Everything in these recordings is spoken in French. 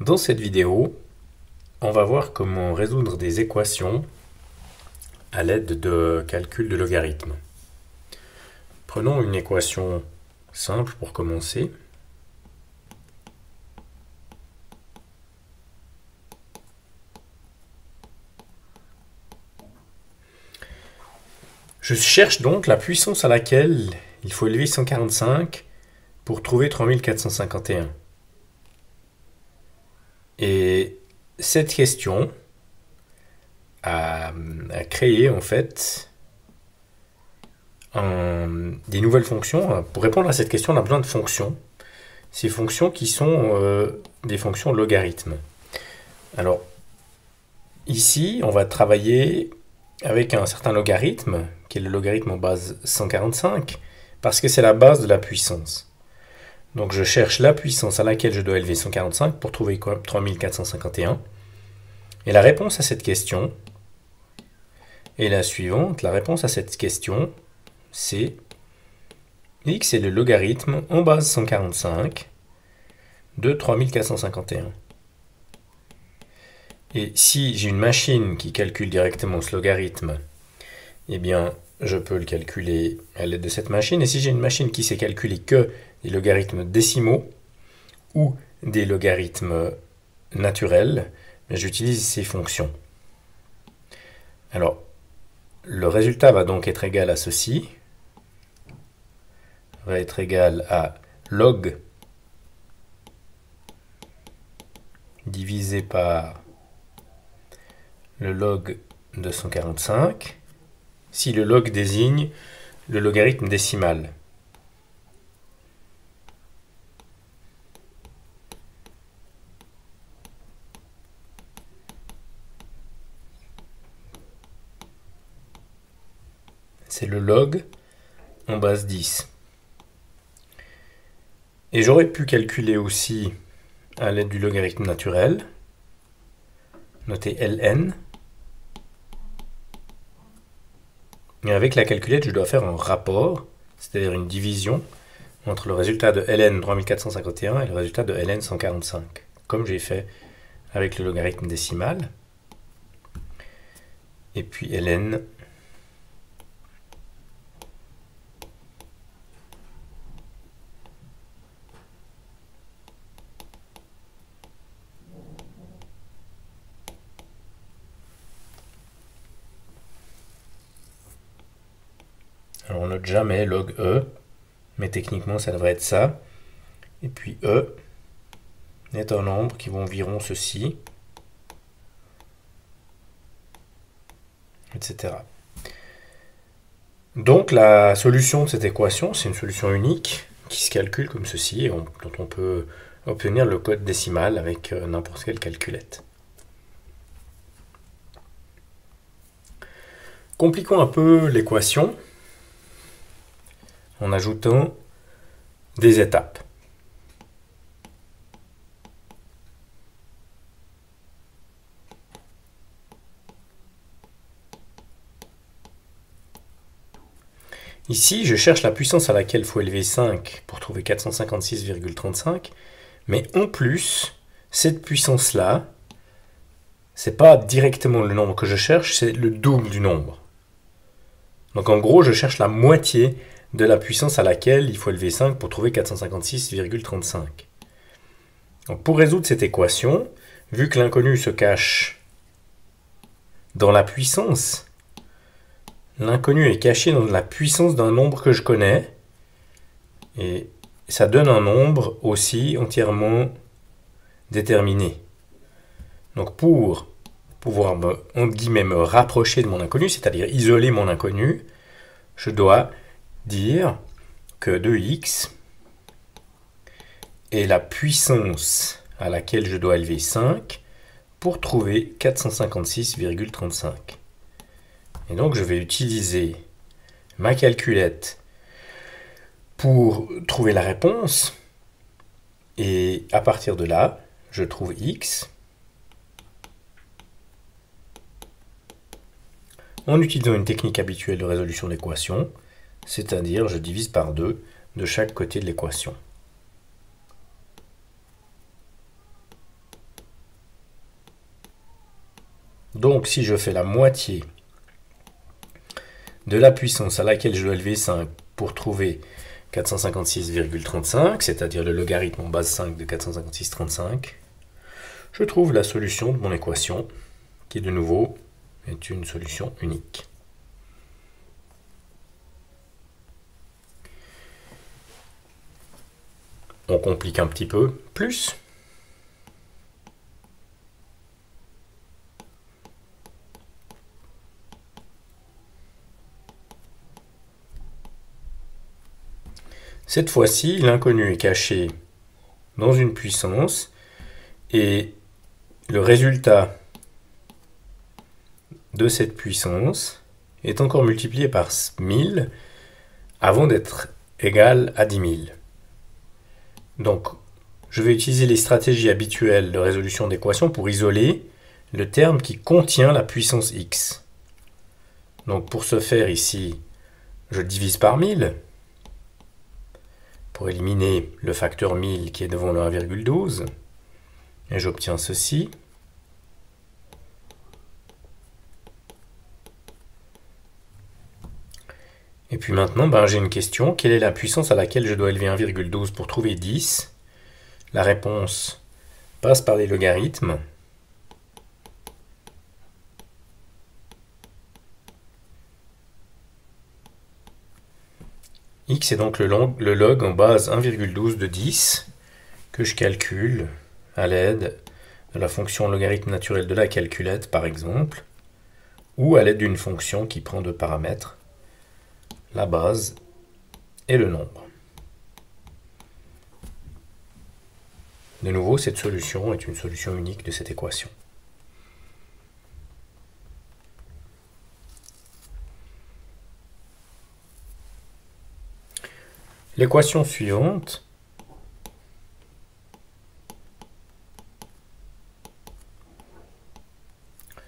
Dans cette vidéo, on va voir comment résoudre des équations à l'aide de calcul de logarithmes. Prenons une équation simple pour commencer. Je cherche donc la puissance à laquelle il faut élever 145 pour trouver 3451. Et cette question a créé en fait des nouvelles fonctions. Pour répondre à cette question, on a besoin de fonctions. Ces fonctions qui sont des fonctions logarithmes. Alors, ici, on va travailler avec un certain logarithme, qui est le logarithme en base 145, parce que c'est la base de la puissance. Donc je cherche la puissance à laquelle je dois élever 145 pour trouver 3451. Et la réponse à cette question est la suivante. La réponse à cette question, c'est x est le logarithme en base 145 de 3451. Et si j'ai une machine qui calcule directement ce logarithme, eh bien, je peux le calculer à l'aide de cette machine. Et si j'ai une machine qui sait calculer que des logarithmes décimaux ou des logarithmes naturels, j'utilise ces fonctions. Alors, le résultat va donc être égal à ceci. Va être égal à log divisé par le log de 145, si le log désigne le logarithme décimal. C'est le log en base 10. Et j'aurais pu calculer aussi à l'aide du logarithme naturel, notez ln. Et avec la calculette, je dois faire un rapport, c'est-à-dire une division, entre le résultat de ln 3451 et le résultat de ln 145, comme j'ai fait avec le logarithme décimal. Et puis ln alors on note jamais log e, mais techniquement ça devrait être ça. Et puis e est un nombre qui vaut environ ceci, etc. Donc la solution de cette équation, c'est une solution unique qui se calcule comme ceci, et dont on peut obtenir le code décimal avec n'importe quelle calculette. Compliquons un peu l'équation en ajoutant des étapes. Ici, je cherche la puissance à laquelle il faut élever 5 pour trouver 456,35, mais en plus, cette puissance-là, c'est pas directement le nombre que je cherche, c'est le double du nombre. Donc en gros, je cherche la moitié de la puissance à laquelle il faut élever 5 pour trouver 456,35. Donc pour résoudre cette équation, vu que l'inconnu se cache dans la puissance, l'inconnu est caché dans la puissance d'un nombre que je connais, et ça donne un nombre aussi entièrement déterminé. Donc pour pouvoir entre guillemets, me rapprocher de mon inconnu, c'est-à-dire isoler mon inconnu, je dois dire que 2x est la puissance à laquelle je dois élever 5 pour trouver 456,35. Et donc je vais utiliser ma calculette pour trouver la réponse. Et à partir de là, je trouve x en utilisant une technique habituelle de résolution d'équation, c'est-à-dire je divise par 2 de chaque côté de l'équation. Donc si je fais la moitié de la puissance à laquelle je dois élever 5 pour trouver 456,35, c'est-à-dire le logarithme en base 5 de 456,35, je trouve la solution de mon équation, qui de nouveau est une solution unique. On complique un petit peu plus. Cette fois-ci, l'inconnu est caché dans une puissance et le résultat de cette puissance est encore multiplié par 1000 avant d'être égal à 10 000. Donc, je vais utiliser les stratégies habituelles de résolution d'équations pour isoler le terme qui contient la puissance x. Donc, pour ce faire ici, je divise par 1000 pour éliminer le facteur 1000 qui est devant le 1,12 et j'obtiens ceci. Et puis maintenant, j'ai une question. Quelle est la puissance à laquelle je dois élever 1,12 pour trouver 10? La réponse passe par les logarithmes. X est donc le log en base 1,12 de 10 que je calcule à l'aide de la fonction logarithme naturel de la calculette par exemple, ou à l'aide d'une fonction qui prend deux paramètres, la base et le nombre. De nouveau, cette solution est une solution unique de cette équation. L'équation suivante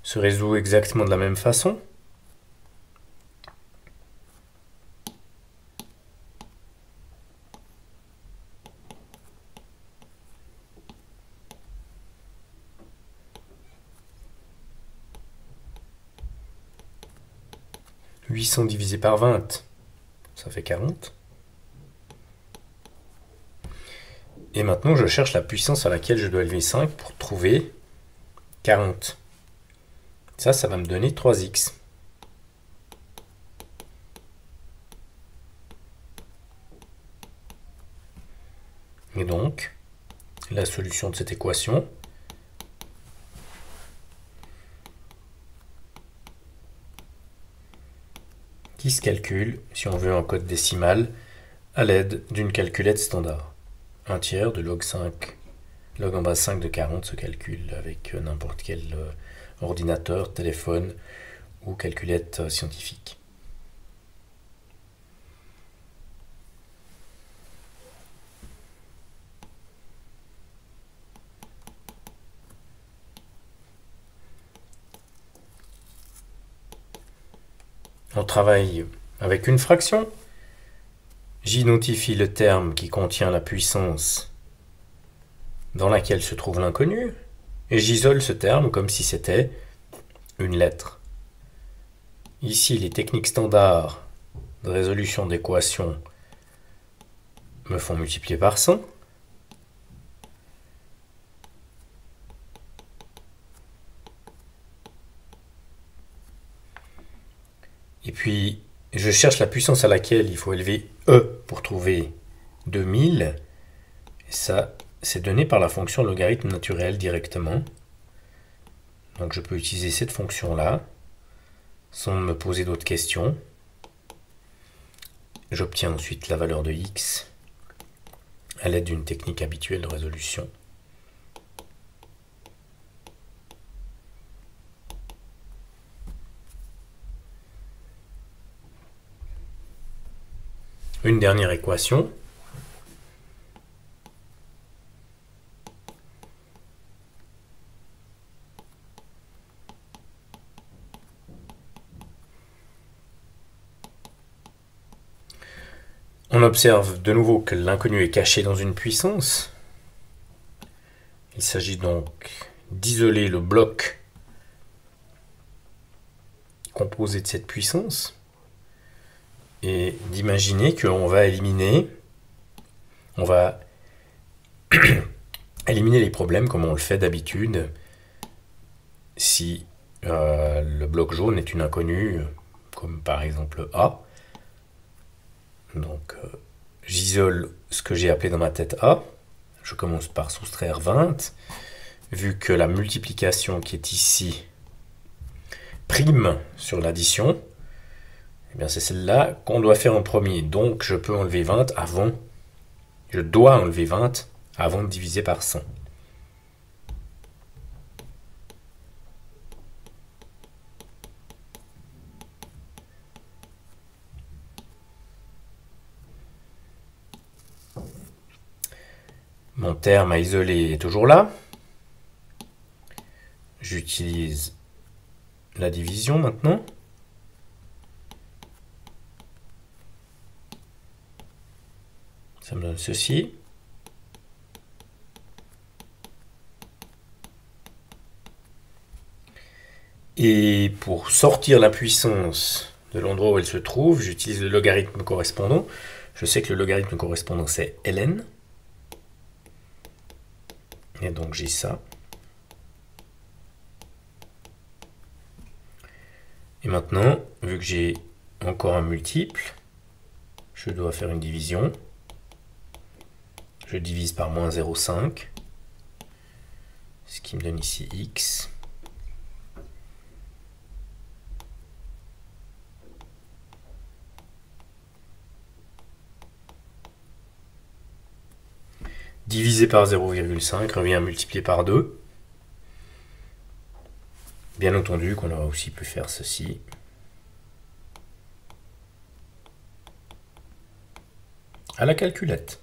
se résout exactement de la même façon. « 800 divisé par 20, ça fait 40. Et maintenant, je cherche la puissance à laquelle je dois élever 5 pour trouver 40. Ça va me donner 3x. Et donc, la solution de cette équation, qui se calcule, si on veut en code décimal, à l'aide d'une calculette standard. 1/3 de log 5, log en base 5 de 40 se calcule avec n'importe quel ordinateur, téléphone ou calculette scientifique. On travaille avec une fraction. J'identifie le terme qui contient la puissance dans laquelle se trouve l'inconnu, et j'isole ce terme comme si c'était une lettre. Ici, les techniques standards de résolution d'équations me font multiplier par 100. Et puis, je cherche la puissance à laquelle il faut élever E pour trouver 2000. Et ça, c'est donné par la fonction logarithme naturel directement. Donc je peux utiliser cette fonction-là, sans me poser d'autres questions. J'obtiens ensuite la valeur de x à l'aide d'une technique habituelle de résolution. Une dernière équation. On observe de nouveau que l'inconnu est caché dans une puissance. Il s'agit donc d'isoler le bloc composé de cette puissance et d'imaginer qu'on va éliminer, éliminer les problèmes comme on le fait d'habitude si le bloc jaune est une inconnue, comme par exemple A. Donc j'isole ce que j'ai appelé dans ma tête A. Je commence par soustraire 20. Vu que la multiplication qui est ici prime sur l'addition, eh bien c'est celle-là qu'on doit faire en premier. Donc je peux enlever 20 avant, je dois enlever 20 avant de diviser par 100. Mon terme à isoler est toujours là. J'utilise la division maintenant. Ça me donne ceci. Et pour sortir la puissance de l'endroit où elle se trouve, j'utilise le logarithme correspondant. Je sais que le logarithme correspondant c'est ln. Et donc j'ai ça. Et maintenant, vu que j'ai encore un multiple, je dois faire une division. Je divise par moins 0,5, ce qui me donne ici x. Divisé par 0,5 revient à multiplier par 2. Bien entendu qu'on aurait aussi pu faire ceci. À la calculette.